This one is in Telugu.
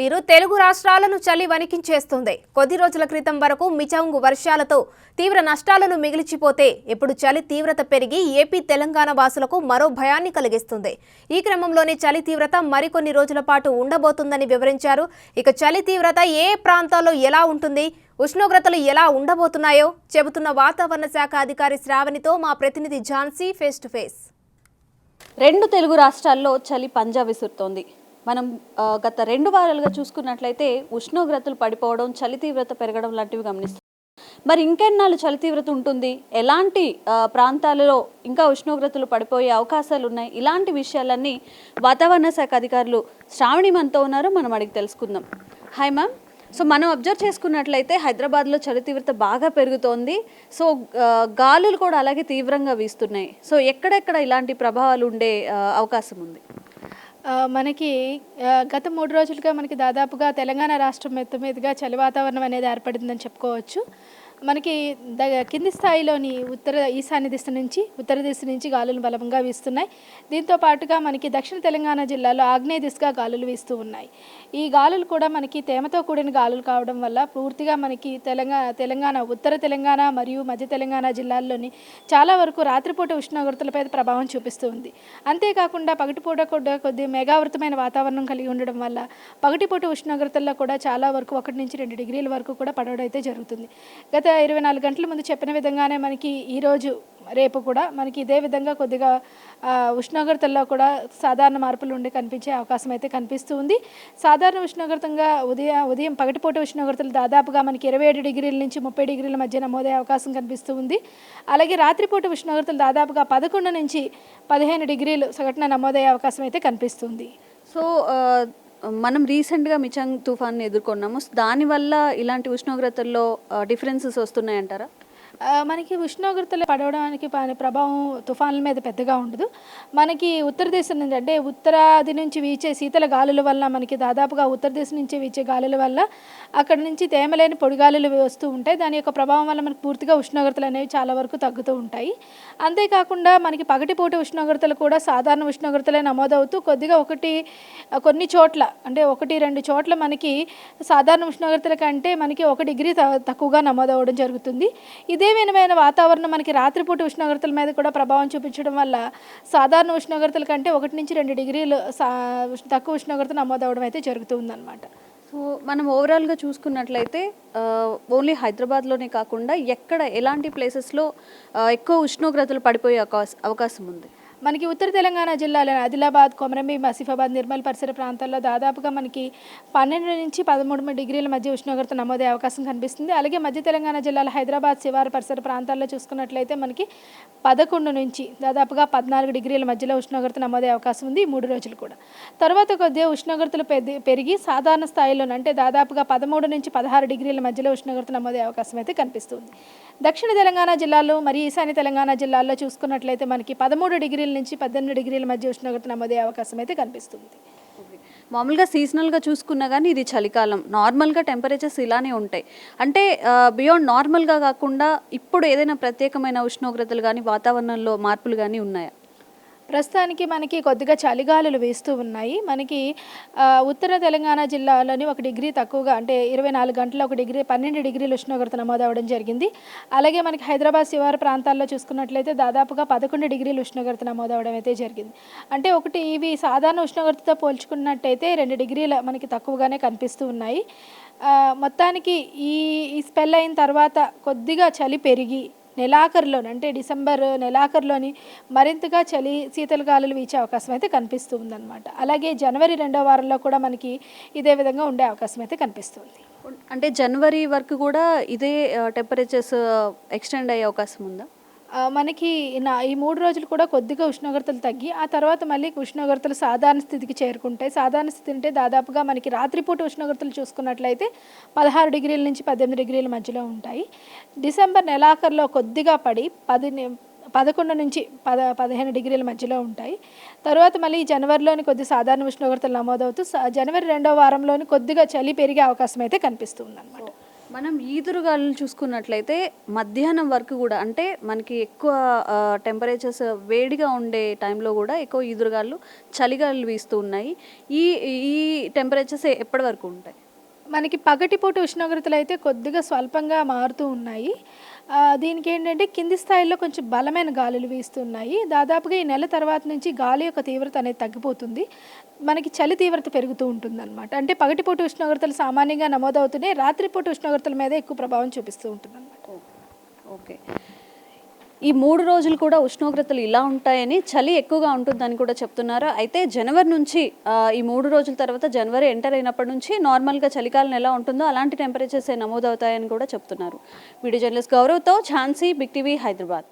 ఇరు తెలుగు రాష్ట్రాలను చలి వణికించేస్తుంది. కొద్ది రోజుల క్రితం వరకు మిచంగు వర్షాలతో తీవ్ర నష్టాలను మిగిల్చిపోతే ఇప్పుడు చలి తీవ్రత పెరిగి ఏపీ తెలంగాణ వాసులకు మరో భయాన్ని కలిగిస్తుంది. ఈ క్రమంలోనే చలి తీవ్రత మరికొన్ని రోజుల పాటు ఉండబోతుందని వివరించారు. ఇక చలి తీవ్రత ఏ ప్రాంతాల్లో ఎలా ఉంటుంది, ఉష్ణోగ్రతలు ఎలా ఉండబోతున్నాయో చెబుతున్న వాతావరణ శాఖ అధికారి శ్రావణితో మా ప్రతినిధి ఝాన్సీ ఫేస్ టు ఫేస్. రెండు తెలుగు రాష్ట్రాల్లో చలి పంజా విసురుతోంది. మనం గత 2 వారాలుగా చూసుకున్నట్లయితే ఉష్ణోగ్రతలు పడిపోవడం, చలి తీవ్రత పెరగడం లాంటివి గమనిస్తాం. మరి ఇంకెన్నాళ్ళు చలి తీవ్రత ఉంటుంది, ఎలాంటి ప్రాంతాలలో ఇంకా ఉష్ణోగ్రతలు పడిపోయే అవకాశాలు ఉన్నాయి, ఇలాంటి విషయాలన్నీ వాతావరణ శాఖ అధికారులు శ్రావణి మనతో ఉన్నారు. మనం అడిగి తెలుసుకుందాం. Hi ma'am. సో మనం అబ్జర్వ్ చేసుకున్నట్లయితే హైదరాబాద్లో చలి తీవ్రత బాగా పెరుగుతోంది. సో గాలులు కూడా అలాగే తీవ్రంగా వీస్తున్నాయి. సో ఎక్కడెక్కడ ఇలాంటి ప్రభావాలు ఉండే అవకాశం ఉంది? మనకి గత 3 రోజులుగా మనకి దాదాపుగా తెలంగాణ రాష్ట్రం మీదుగా చలి వాతావరణం అనేది ఏర్పడిందని చెప్పుకోవచ్చు. మనకి కింది స్థాయిలోని ఈశాన్య దిశ నుంచి ఉత్తర దిశ నుంచి గాలులు బలంగా వీస్తున్నాయి. దీంతో పాటుగా మనకి దక్షిణ తెలంగాణ జిల్లాలో ఆగ్నేయ దిశగా గాలులు వీస్తూ ఉన్నాయి. ఈ గాలులు కూడా మనకి తేమతో కూడిన గాలులు కావడం వల్ల పూర్తిగా మనకి తెలంగాణ ఉత్తర తెలంగాణ మరియు మధ్య తెలంగాణ జిల్లాల్లోని చాలా వరకు రాత్రిపూట ఉష్ణోగ్రతలపై ప్రభావం చూపిస్తూ ఉంది. అంతేకాకుండా పగటిపూట కూడా కొద్దిగా మేఘావృతమైన వాతావరణం కలిగి ఉండడం వల్ల పగటిపూట ఉష్ణోగ్రతల్లో కూడా చాలా వరకు 1 నుంచి 2 డిగ్రీల వరకు కూడా పడవడం అయితే జరుగుతుంది. గత 24 గంటల ముందు చెప్పిన విధంగానే మనకి ఈరోజు రేపు కూడా మనకి ఇదే విధంగా కొద్దిగా ఉష్ణోగ్రతల్లో కూడా సాధారణ మార్పులు ఉండి కనిపించే అవకాశం అయితే కనిపిస్తూ ఉంది. సాధారణ ఉష్ణోగ్రతంగా ఉదయం పగటిపూట ఉష్ణోగ్రతలు దాదాపుగా మనకి 27 డిగ్రీల నుంచి 30 డిగ్రీల మధ్య నమోదయ్యే అవకాశం కనిపిస్తూ ఉంది. అలాగే రాత్రిపూట ఉష్ణోగ్రతలు దాదాపుగా 11 నుంచి 15 డిగ్రీలు సగటున నమోదయ్యే అవకాశం అయితే కనిపిస్తుంది. సో మనం రీసెంట్గా మిచంగ్ తుఫాన్ని ఎదుర్కొన్నాము. దానివల్ల ఇలాంటి ఉష్ణోగ్రతల్లో డిఫరెన్సెస్ వస్తున్నాయంటారా? మనకి ఉష్ణోగ్రతలు పడవడానికి ప్రభావం తుఫాన్ల మీద పెద్దగా ఉండదు. మనకి ఉత్తర దేశం నుంచి అంటే ఉత్తరాది నుంచి వీచే శీతల గాలుల వల్ల మనకి దాదాపుగా ఉత్తర దేశం నుంచి వీచే గాలుల వల్ల అక్కడ నుంచి తేమలేని పొడి గాలులు వస్తూ ఉంటాయి. దాని యొక్క ప్రభావం వల్ల మనకి పూర్తిగా ఉష్ణోగ్రతలు అనేవి చాలా వరకు తగ్గుతూ ఉంటాయి. అంతేకాకుండా మనకి పగటిపూట ఉష్ణోగ్రతలు కూడా సాధారణ ఉష్ణోగ్రతలే నమోదవుతూ కొద్దిగా కొన్ని చోట్ల అంటే 1-2 చోట్ల మనకి సాధారణ ఉష్ణోగ్రతల కంటే మనకి 1 డిగ్రీ తక్కువగా నమోదవడం జరుగుతుంది. ఇదే విధమైన వాతావరణం మనకి రాత్రిపూట ఉష్ణోగ్రతల మీద కూడా ప్రభావం చూపించడం వల్ల సాధారణ ఉష్ణోగ్రతల కంటే 1 నుంచి 2 డిగ్రీలు తక్కువ ఉష్ణోగ్రత నమోదవడం అయితే జరుగుతుందన్నమాట. సో మనం ఓవరాల్గా చూసుకున్నట్లయితే ఓన్లీ హైదరాబాద్లోనే కాకుండా ఎలాంటి ప్లేసెస్లో ఎక్కువ ఉష్ణోగ్రతలు పడిపోయే అవకాశం ఉంది? మనకి ఉత్తర తెలంగాణ జిల్లాలో ఆదిలాబాద్, కొమరంభీం, ఆసిఫాబాద్, నిర్మల్ పరిసర ప్రాంతాల్లో దాదాపుగా మనకి 12 నుంచి 13 డిగ్రీల మధ్య ఉష్ణోగ్రత నమోదయ్యే అవకాశం కనిపిస్తుంది. అలాగే మధ్య తెలంగాణ జిల్లాలో హైదరాబాద్ శివారు పరిసర ప్రాంతాల్లో చూసుకున్నట్లయితే మనకి 11 నుంచి దాదాపుగా 14 డిగ్రీల మధ్యలో ఉష్ణోగ్రత నమోదయ్యే అవకాశం ఉంది ఈ 3 రోజులు కూడా. తర్వాత కొద్దిగా ఉష్ణోగ్రతలు పెరిగి సాధారణ స్థాయిలోనే అంటే దాదాపుగా 13 నుంచి 16 డిగ్రీల మధ్యలో ఉష్ణోగ్రత నమోదయ్యే అవకాశం అయితే కనిపిస్తుంది. దక్షిణ తెలంగాణ జిల్లాలో మరియు ఈశాన్య తెలంగాణ జిల్లాల్లో చూసుకున్నట్లయితే మనకి 13 డిగ్రీల నుంచి 18 డిగ్రీల మధ్య ఉష్ణోగ్రత నమోదయ్యే అవకాశం అయితే కనిపిస్తుంది. మామూలుగా సీజనల్గా చూసుకున్నా కానీ ఇది చలికాలం, నార్మల్గా టెంపరేచర్స్ ఇలానే ఉంటాయి. అంటే బియాండ్ నార్మల్గా కాకుండా ఇప్పుడు ఏదైనా ప్రత్యేకమైన ఉష్ణోగ్రతలు కానీ వాతావరణంలో మార్పులు కానీ ఉన్నాయా? ప్రస్తుతానికి మనకి కొద్దిగా చలిగాలులు వేస్తూ ఉన్నాయి. మనకి ఉత్తర తెలంగాణ జిల్లాలోని 1 డిగ్రీ తక్కువగా అంటే 24 గంటల 12 డిగ్రీల ఉష్ణోగ్రత నమోదవడం జరిగింది. అలాగే మనకి హైదరాబాద్ శివారు ప్రాంతాల్లో చూసుకున్నట్లయితే దాదాపుగా 11 డిగ్రీల ఉష్ణోగ్రత నమోదవడం అయితే జరిగింది. అంటే ఇవి సాధారణ ఉష్ణోగ్రతతో పోల్చుకున్నట్టయితే 2 డిగ్రీల మనకి తక్కువగానే కనిపిస్తూ ఉన్నాయి. మొత్తానికి ఈ స్పెల్ అయిన తర్వాత కొద్దిగా చలి పెరిగి నెలాఖరులోని అంటే డిసెంబర్ నెలాఖరులోని మరింతగా శీతల గాలులు వీచే అవకాశం అయితే కనిపిస్తూ ఉందన్నమాట. అలాగే జనవరి 2వ వారంలో కూడా మనకి ఇదే విధంగా ఉండే అవకాశం అయితే కనిపిస్తుంది. అంటే జనవరి వరకు కూడా ఇదే టెంపరేచర్స్ ఎక్స్టెండ్ అయ్యే అవకాశం ఉందా? మనకి ఈ 3 రోజులు కూడా కొద్దిగా ఉష్ణోగ్రతలు తగ్గి ఆ తర్వాత మళ్ళీ ఉష్ణోగ్రతలు సాధారణ స్థితికి చేరుకుంటాయి. సాధారణ స్థితి అంటే దాదాపుగా మనకి రాత్రిపూట ఉష్ణోగ్రతలు చూసుకున్నట్లయితే 16 డిగ్రీల నుంచి 18 డిగ్రీల మధ్యలో ఉంటాయి. డిసెంబర్ నెలాఖరులో కొద్దిగా పడి 11 నుంచి 15 డిగ్రీల మధ్యలో ఉంటాయి. తర్వాత మళ్ళీ జనవరిలోని కొద్ది సాధారణ ఉష్ణోగ్రతలు నమోదవుతూ జనవరి 2వ వారంలోని కొద్దిగా చలి పెరిగే అవకాశం అయితే కనిపిస్తుంది అన్నమాట. మనం ఈదురుగాలు చూసుకున్నట్లయితే మధ్యాహ్నం వరకు కూడా అంటే మనకి ఎక్కువ టెంపరేచర్స్ వేడిగా ఉండే టైంలో కూడా ఎక్కువ ఈదురుగాలు చలిగాలు వీస్తూ ఉన్నాయి. ఈ ఈ టెంపరేచర్స్ ఎప్పటి వరకు ఉంటాయి? మనకి పగటిపూట ఉష్ణోగ్రతలు అయితే కొద్దిగా స్వల్పంగా మారుతూ ఉన్నాయి. దీనికి ఏంటంటే కింది స్థాయిలో కొంచెం బలమైన గాలులు వీస్తున్నాయి. దాదాపుగా ఈ నెల తర్వాత నుంచి గాలి యొక్క తీవ్రత అనేది తగ్గిపోతుంది. మనకి చలి తీవ్రత పెరుగుతూ ఉంటుందన్నమాట. అంటే పగటిపూట ఉష్ణోగ్రతలు సామాన్యంగా నమోదవుతున్నాయి. రాత్రిపూట ఉష్ణోగ్రతల మీద ఎక్కువ ప్రభావం చూపిస్తూ ఉంటుందన్నమాట. ఓకే. ఈ 3 రోజులు కూడా ఉష్ణోగ్రతలు ఇలా ఉంటాయని, చలి ఎక్కువగా ఉంటుందని కూడా చెప్తున్నారు. అయితే జనవరి నుంచి ఈ 3 రోజుల తర్వాత జనవరి ఎంటర్ అయినప్పటి నుంచి నార్మల్గా చలికాలం ఎలా ఉంటుందో అలాంటి టెంపరేచర్స్ నమోదవుతాయని కూడా చెప్తున్నారు. వీడియో జర్నలిస్ట్ గౌరవ్తో ఝాన్సీ, బిగ్ టీవీ, హైదరాబాద్.